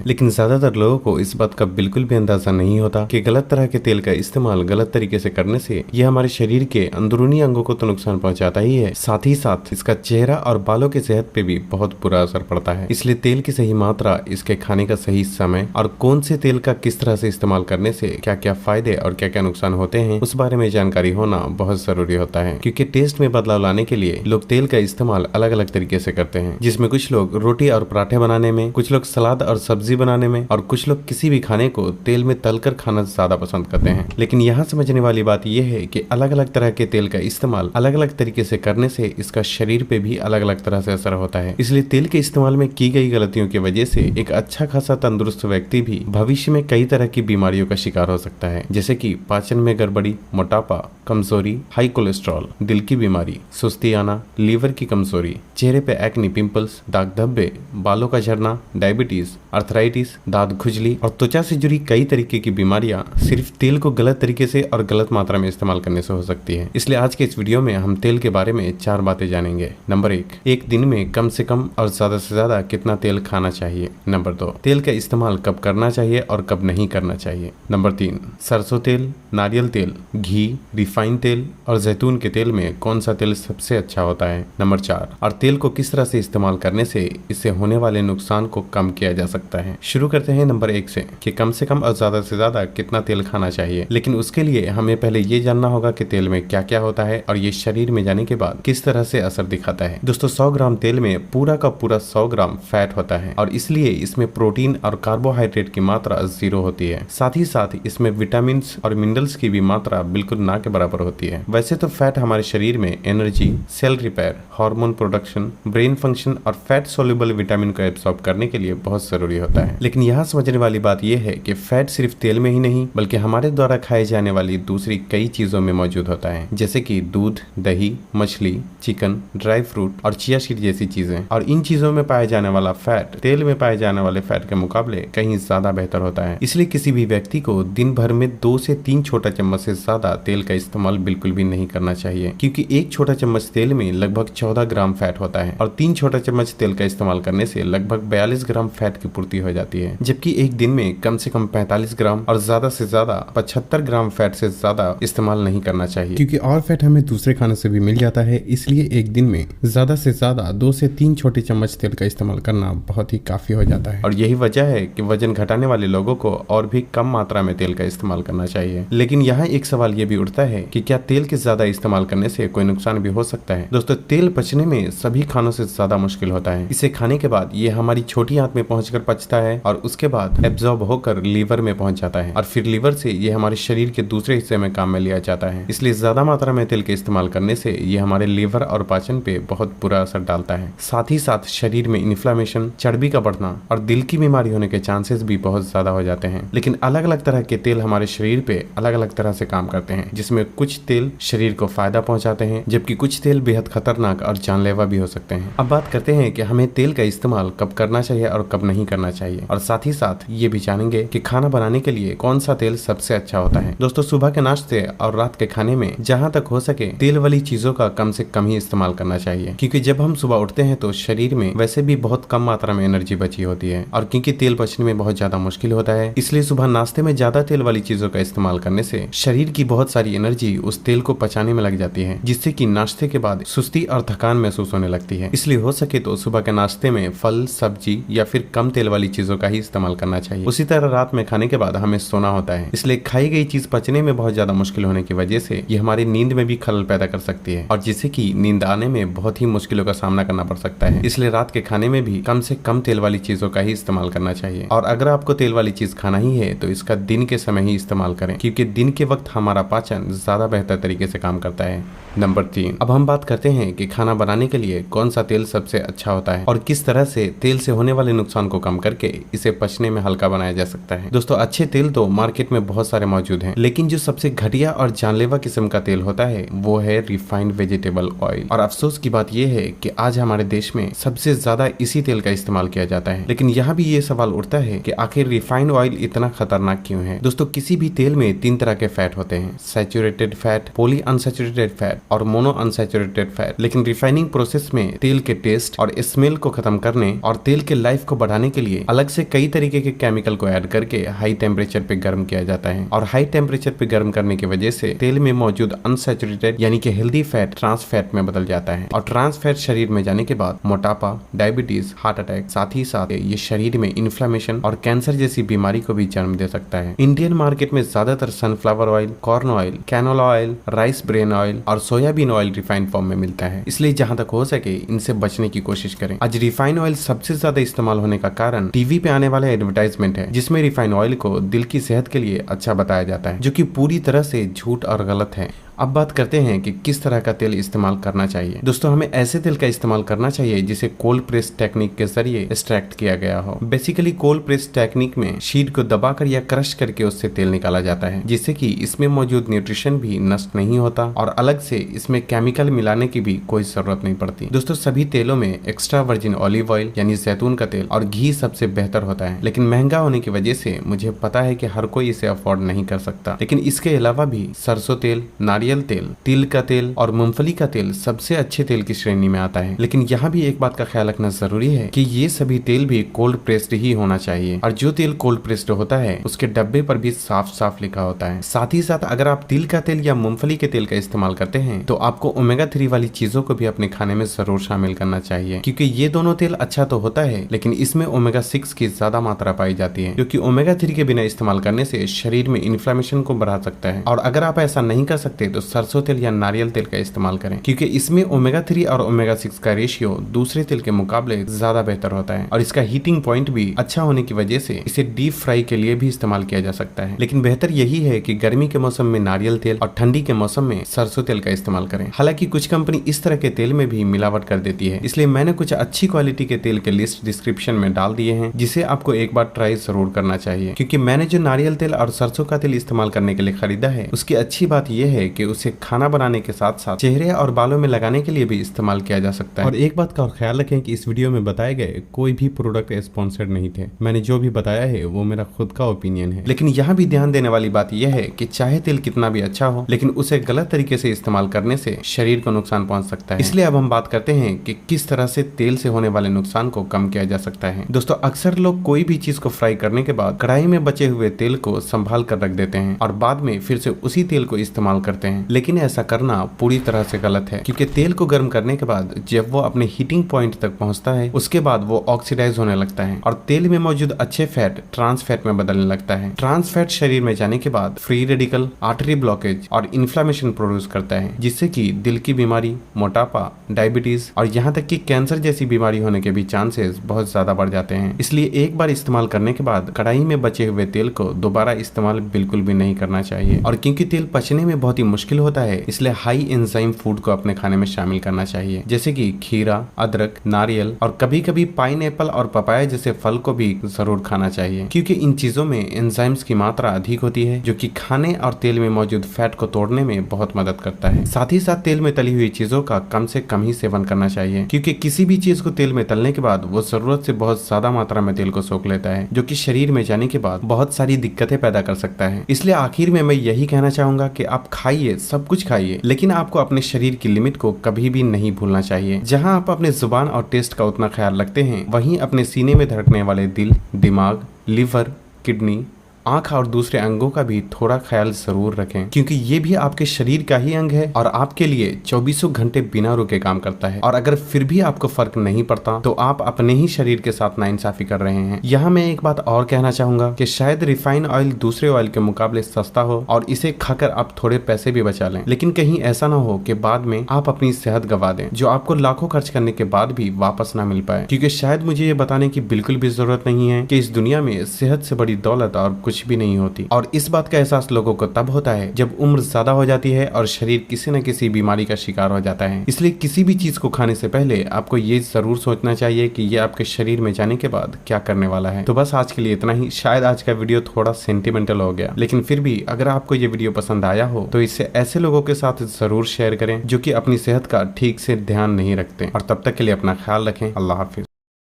लेकिन ज्यादातर लोगों को इस बात का बिल्कुल भी अंदाजा नहीं होता कि गलत तरह के तेल का इस्तेमाल गलत तरीके से करने से यह हमारे शरीर के अंदरूनी अंगों को तो नुकसान पहुंचाता ही है, साथ ही साथ इसका चेहरा और बालों की सेहत पे भी बहुत बुरा असर पड़ता है। इसलिए तेल की सही मात्रा, इसके खाने का सही समय और कौन से तेल का किस तरह से इस्तेमाल करने से क्या क्या फायदे और क्या क्या नुकसान होते हैं, उस बारे में जानकारी होना बहुत जरूरी होता है। क्योंकि टेस्ट में बदलाव लाने के लिए लोग तेल का इस्तेमाल अलग अलग तरीके से करते हैं, जिसमें कुछ लोग रोटी और पराठे बनाने में, कुछ लोग सलाद और सब्जी बनाने में और कुछ लोग किसी भी खाने को तेल में तलकर खाना ज्यादा पसंद करते हैं। लेकिन यहाँ समझने वाली बात यह है कि अलग अलग तरह के तेल का इस्तेमाल अलग अलग तरीके से करने से इसका शरीर पे भी अलग अलग तरह से असर होता है। इसलिए तेल के इस्तेमाल में की गई गलतियों की वजह से एक अच्छा खासा तंदुरुस्त व्यक्ति भी भविष्य में कई तरह की बीमारियों का शिकार हो सकता है, जैसे कि पाचन में गड़बड़ी, मोटापा, कमजोरी, हाई कोलेस्ट्रॉल, दिल की बीमारी, सुस्ती आना, लीवर की कमजोरी, चेहरे पे एक्ने, पिंपल्स, दाग धब्बे, बालों का झड़ना, डायबिटीज, अर्थराइटिस, दांत खुजली और त्वचा से जुड़ी कई तरीके की बीमारियां सिर्फ तेल को गलत तरीके से और गलत मात्रा में इस्तेमाल करने से हो सकती है। इसलिए आज के इस वीडियो में हम तेल के बारे में 4 बातें जानेंगे। नंबर 1, एक दिन में कम से कम और ज्यादा से ज्यादा कितना तेल खाना चाहिए। नंबर 2, तेल का इस्तेमाल कब करना चाहिए और कब नहीं करना चाहिए। नंबर 3, सरसों तेल, नारियल तेल, घी, रिफाइंड तेल और जैतून के तेल में कौन सा तेल सबसे अच्छा होता है। नंबर 4, और तेल को किस तरह से इस्तेमाल करने से इससे होने वाले नुकसान को कम किया जा सकता है। शुरू करते हैं नंबर 1 से कि कम से कम और ज्यादा से ज्यादा कितना तेल खाना चाहिए। लेकिन उसके लिए हमें पहले ये जानना होगा कि तेल में क्या क्या होता है और ये शरीर में जाने के बाद किस तरह से असर दिखाता है। दोस्तों, 100 ग्राम तेल में पूरा का पूरा 100 ग्राम फैट होता है और इसलिए इसमें प्रोटीन और कार्बोहाइड्रेट की मात्रा 0 होती है। साथ ही साथ इसमें विटामिन और मिनरल्स की भी मात्रा बिल्कुल ना के बराबर होती है। वैसे तो फैट हमारे शरीर में energy, cell repair, hormone production, brain function और फैट सोल्यूबल विटामिन को एब्सॉर्ब करने के लिए बहुत जरूरी होता है। लेकिन यहाँ समझने वाली बात यह है कि फैट सिर्फ तेल में ही नहीं बल्कि हमारे द्वारा खाए जाने वाली दूसरी कई चीजों में मौजूद होता है, जैसे कि दूध, दही, मछली, चिकन, ड्राई फ्रूट और चिया सीड जैसी चीजें। और इन चीजों में पाया जाने वाला फैट तेल में पाए जाने वाले फैट के मुकाबले कहीं ज्यादा बेहतर होता है। इसलिए किसी भी व्यक्ति को दिन भर में 2 से 3 छोटा चम्मच से ज्यादा तेल का इस्तेमाल बिल्कुल भी नहीं करना चाहिए, क्योंकि एक छोटा चम्मच तेल में लगभग 14 ग्राम फैट होता है और 3 छोटा चम्मच तेल का इस्तेमाल करने से लगभग 42 ग्राम फैट की पूर्ति हो जाती है। जबकि एक दिन में कम से कम 45 ग्राम और ज्यादा से ज्यादा 75 ग्राम फैट से ज्यादा इस्तेमाल नहीं करना चाहिए, क्योंकि और फैट हमें दूसरे खाने से भी मिल जाता है। इसलिए एक दिन में ज्यादा से ज्यादा 2 से 3 छोटे चम्मच तेल का इस्तेमाल करना बहुत ही काफी हो जाता है। और यही वजह है कि वजन घटाने वाले लोगों को और भी कम मात्रा में तेल का इस्तेमाल करना चाहिए। लेकिन यहाँ एक सवाल ये भी उठता है कि क्या तेल के ज्यादा इस्तेमाल करने से कोई नुकसान भी हो सकता है। दोस्तों, तेल पचने में सभी खानों से ज्यादा मुश्किल होता है। इसे खाने के बाद ये हमारी छोटी आंत में पहुंचकर पचता है और उसके बाद एब्जॉर्ब होकर लीवर में पहुंच जाता है और फिर लीवर से ये हमारे शरीर के दूसरे हिस्से में काम में लिया जाता है। इसलिए ज्यादा मात्रा में तेल के इस्तेमाल करने से ये हमारे लीवर और पाचन पे बहुत बुरा असर डालता है। साथ ही साथ शरीर में इन्फ्लेमेशन, चर्बी का बढ़ना और दिल की बीमारी होने के चांसेस भी बहुत ज्यादा हो जाते हैं। लेकिन अलग अलग तरह के तेल हमारे शरीर पे अलग अलग तरह से काम करते हैं, जिसमें कुछ तेल शरीर को फायदा पहुंचाते हैं जबकि कुछ तेल बेहद खतरनाक और जानलेवा भी हो सकते हैं। अब बात करते हैं कि हमें तेल का इस्तेमाल कब करना चाहिए और कब नहीं करना चाहिए, और साथ ही साथ ये भी जानेंगे कि खाना बनाने के लिए कौन सा तेल सबसे अच्छा होता है। दोस्तों, सुबह के नाश्ते और रात के खाने में जहाँ तक हो सके तेल वाली चीजों का कम से कम ही इस्तेमाल करना चाहिए, क्योंकि जब हम सुबह उठते हैं तो शरीर में वैसे भी बहुत कम मात्रा में एनर्जी बची होती है और क्योंकि तेल पचने में बहुत ज्यादा मुश्किल होता है, इसलिए सुबह नाश्ते में ज्यादा तेल वाली चीजों का इस्तेमाल करने से शरीर की बहुत सारी एनर्जी उस तेल को पचाने में लग जाती है, जिससे कि नाश्ते के बाद सुस्ती और थकान महसूस होने लगती है। इसलिए हो सके तो सुबह के नाश्ते में फल, सब्जी या फिर कम तेल वाली चीजों का ही इस्तेमाल करना चाहिए। उसी तरह रात में खाने के बाद हमें सोना होता है, इसलिए खाई गई चीज पचने में बहुत ज्यादा मुश्किल होने की वजह से ये हमारी नींद में भी खलल पैदा कर सकती है और जिससे कि नींद आने में बहुत ही मुश्किलों का सामना करना पड़ सकता है। इसलिए रात के खाने में भी कम से कम तेल वाली चीजों का ही इस्तेमाल करना चाहिए और अगर आपको तेल वाली चीज खाना ही है तो इसका दिन के समय ही इस्तेमाल करें, क्योंकि दिन के वक्त हमारा पाचन ज्यादा बेहतर तरीके से काम करता है। नंबर 3, अब हम बात करते हैं कि खाना बनाने के लिए कौन सा तेल सबसे अच्छा होता है और किस तरह से तेल से होने वाले नुकसान को कम करके इसे पचने में हल्का बनाया जा सकता है। दोस्तों, अच्छे तेल तो मार्केट में बहुत सारे मौजूद हैं, लेकिन जो सबसे घटिया और जानलेवा किस्म का तेल होता है वो है रिफाइंड वेजिटेबल ऑयल। और अफसोस की बात यह है कि आज हमारे देश में सबसे ज्यादा इसी तेल का इस्तेमाल किया जाता है। लेकिन यहाँ भी ये सवाल उठता है कि आखिर रिफाइंड ऑयल इतना खतरनाक क्यों है। दोस्तों, किसी भी तेल में 3 तरह के फैट होते हैं, saturated fat, poly unsaturated fat और मोनो अनसैचुरेटेड फैट। लेकिन रिफाइनिंग प्रोसेस में तेल के टेस्ट और स्मेल को खत्म करने और तेल के लाइफ को बढ़ाने के लिए अलग से कई तरीके के केमिकल को ऐड करके हाई टेम्परेचर पे गर्म किया जाता है और हाई टेम्परेचर पे गर्म करने की वजह से तेल में मौजूद अनसैचुरेटेड यानी कि हेल्दी फैट ट्रांस फैट में बदल जाता है और ट्रांस फैट शरीर में जाने के बाद मोटापा, डायबिटीज, हार्ट अटैक, साथ ही साथ ये शरीर में इन्फ्लेमेशन और कैंसर जैसी बीमारी को भी जन्म दे सकता है। इंडियन मार्केट में ज्यादातर sunflower oil, corn oil, canola oil, rice bran oil और सोयाबीन ऑयल रिफाइंड फॉर्म में मिलता है, इसलिए जहां तक हो सके इनसे बचने की कोशिश करें। आज रिफाइंड ऑयल सबसे ज्यादा इस्तेमाल होने का कारण टीवी पे आने वाला एडवर्टाइजमेंट है जिसमें रिफाइंड ऑयल को दिल की सेहत के लिए अच्छा बताया जाता है, जो कि पूरी तरह से झूठ और गलत है। अब बात करते हैं कि किस तरह का तेल इस्तेमाल करना चाहिए। दोस्तों, हमें ऐसे तेल का इस्तेमाल करना चाहिए जिसे कोल्ड प्रेस टेक्निक के जरिए एक्सट्रैक्ट किया गया हो। बेसिकली कोल्ड प्रेस टेक्निक में शीट को दबाकर या क्रश करके उससे तेल निकाला जाता है, जिससे कि इसमें मौजूद न्यूट्रिशन भी नष्ट नहीं होता और अलग से इसमें केमिकल मिलाने की भी कोई जरूरत नहीं पड़ती। दोस्तों, सभी तेलों में एक्स्ट्रा वर्जिन ऑलिव ऑयल यानी जैतून का तेल और घी सबसे बेहतर होता है, लेकिन महंगा होने की वजह से मुझे पता है कि हर कोई इसे अफोर्ड नहीं कर सकता। लेकिन इसके अलावा भी सरसों तेल, नारियल तेल, तिल का तेल और मूंगफली का तेल सबसे अच्छे तेल की श्रेणी में आता है। लेकिन यहाँ भी एक बात का ख्याल रखना जरूरी है कि ये सभी तेल भी कोल्ड प्रेस्ड ही होना चाहिए और जो तेल कोल्ड प्रेस्ड होता है उसके डब्बे पर भी साफ साफ लिखा होता है। साथ ही साथ अगर आप तिल का तेल या मूंगफली के तेल का इस्तेमाल करते हैं तो आपको ओमेगा 3 वाली चीजों को भी अपने खाने में जरूर शामिल करना चाहिए, क्योंकि ये दोनों तेल अच्छा तो होता है लेकिन इसमें ओमेगा 6 की ज्यादा मात्रा पाई जाती है, जो कि ओमेगा 3 के बिना इस्तेमाल करने से शरीर में इन्फ्लेमेशन को बढ़ा सकता है। और अगर आप ऐसा नहीं कर सकते तो सरसों तेल या नारियल तेल का इस्तेमाल करें, क्योंकि इसमें ओमेगा 3 और ओमेगा 6 का रेशियो दूसरे तेल के मुकाबले ज्यादा बेहतर होता है और इसका हीटिंग पॉइंट भी अच्छा होने की वजह से इसे डीप फ्राई के लिए भी इस्तेमाल किया जा सकता है। लेकिन बेहतर यही है कि गर्मी के मौसम में नारियल तेल और ठंडी के मौसम में सरसों तेल का इस्तेमाल करें। हालांकि कुछ कंपनी इस तरह के तेल में भी मिलावट कर देती है, इसलिए मैंने कुछ अच्छी क्वालिटी के तेल के लिस्ट डिस्क्रिप्शन में डाल दिए हैं, जिसे आपको एक बार ट्राई जरूर करना चाहिए। क्योंकि मैंने जो नारियल तेल और सरसों का तेल इस्तेमाल करने के लिए खरीदा है उसकी अच्छी बात यह है कि उसे खाना बनाने के साथ साथ चेहरे और बालों में लगाने के लिए भी इस्तेमाल किया जा सकता है। और एक बात का ख्याल रखें कि इस वीडियो में बताए गए कोई भी प्रोडक्ट स्पॉन्सर्ड नहीं थे, मैंने जो भी बताया है वो मेरा खुद का ओपिनियन है। लेकिन यहाँ भी ध्यान देने वाली बात यह है कि चाहे तेल कितना भी अच्छा हो, लेकिन उसे गलत तरीके से इस्तेमाल करने से शरीर को नुकसान पहुंच सकता है। इसलिए अब हम बात करते हैं कि किस तरह से तेल से होने वाले नुकसान को कम किया जा सकता है। दोस्तों, अक्सर लोग कोई भी चीज को फ्राई करने के बाद कढ़ाई में बचे हुए तेल को संभाल कर रख देते हैं और बाद में फिर से उसी तेल को इस्तेमाल करते हैं, लेकिन ऐसा करना पूरी तरह से गलत है, क्योंकि तेल को गर्म करने के बाद जब वो अपने हीटिंग पॉइंट तक पहुंचता है उसके बाद वो ऑक्सीडाइज होने लगता है और तेल में मौजूद अच्छे फैट ट्रांस फैट में बदलने लगता है। ट्रांस फैट शरीर में जाने के बाद फ्री रेडिकल, आर्टरी ब्लॉकेज और इन्फ्लेमेशन प्रोड्यूस करता है, जिससे कि दिल की बीमारी, मोटापा, डायबिटीज और यहाँ तक कि कैंसर जैसी बीमारी होने के भी चांसेस बहुत ज्यादा बढ़ जाते हैं। इसलिए एक बार इस्तेमाल करने के बाद कढ़ाई में बचे हुए तेल को दोबारा इस्तेमाल बिल्कुल भी नहीं करना चाहिए। और क्योंकि तेल पचने में बहुत ही मुश्किल होता है, इसलिए हाई एंजाइम फूड को अपने खाने में शामिल करना चाहिए, जैसे कि खीरा, अदरक, नारियल और कभी कभी पाइनएप्पल और पपाया जैसे फल को भी जरूर खाना चाहिए, क्योंकि इन चीजों में एंजाइम्स की मात्रा अधिक होती है, जो कि खाने और तेल में मौजूद फैट को तोड़ने में बहुत मदद करता है। साथ ही साथ तेल में तली हुई चीजों का कम से कम ही सेवन करना चाहिए, क्योंकि किसी भी चीज को तेल में तलने के बाद वो जरूरत से बहुत ज्यादा मात्रा में तेल को सोख लेता है, जो कि शरीर में जाने के बाद बहुत सारी दिक्कतें पैदा कर सकता है। इसलिए आखिर में मैं यही कहना चाहूंगा कि आप खाइए, सब कुछ खाइए, लेकिन आपको अपने शरीर की लिमिट को कभी भी नहीं भूलना चाहिए। जहां आप अपने जुबान और टेस्ट का उतना ख्याल रखते हैं, वहीं अपने सीने में धड़कने वाले दिल, दिमाग, लिवर, किडनी, आंख और दूसरे अंगों का भी थोड़ा ख्याल जरूर रखें, क्योंकि ये भी आपके शरीर का ही अंग है और आपके लिए 24 घंटे बिना रुके काम करता है। और अगर फिर भी आपको फर्क नहीं पड़ता तो आप अपने ही शरीर के साथ नाइंसाफी कर रहे हैं। यहाँ मैं एक बात और कहना चाहूंगा कि शायद रिफाइंड ऑयल दूसरे ऑयल के मुकाबले सस्ता हो और इसे खाकर आप थोड़े पैसे भी बचा लें, लेकिन कहीं ऐसा ना हो कि बाद में आप अपनी सेहत गवा दें, जो आपको लाखों खर्च करने के बाद भी वापस ना मिल पाए। क्योंकि शायद मुझे ये बताने की बिल्कुल भी जरूरत नहीं है कि इस दुनिया में सेहत से बड़ी दौलत और कुछ भी नहीं होती, और इस बात का एहसास लोगों को तब होता है जब उम्र ज्यादा हो जाती है और शरीर किसी न किसी बीमारी का शिकार हो जाता है। इसलिए किसी भी चीज को खाने से पहले आपको ये जरूर सोचना चाहिए कि ये आपके शरीर में जाने के बाद क्या करने वाला है। तो बस आज के लिए इतना ही। शायद आज का वीडियो थोड़ा सेंटिमेंटल हो गया, लेकिन फिर भी अगर आपको ये वीडियो पसंद आया हो तो इसे ऐसे लोगों के साथ जरूर शेयर करें जो कि अपनी सेहत का ठीक से ध्यान नहीं रखते। और तब तक के लिए अपना ख्याल रखें। अल्लाह हाफिज।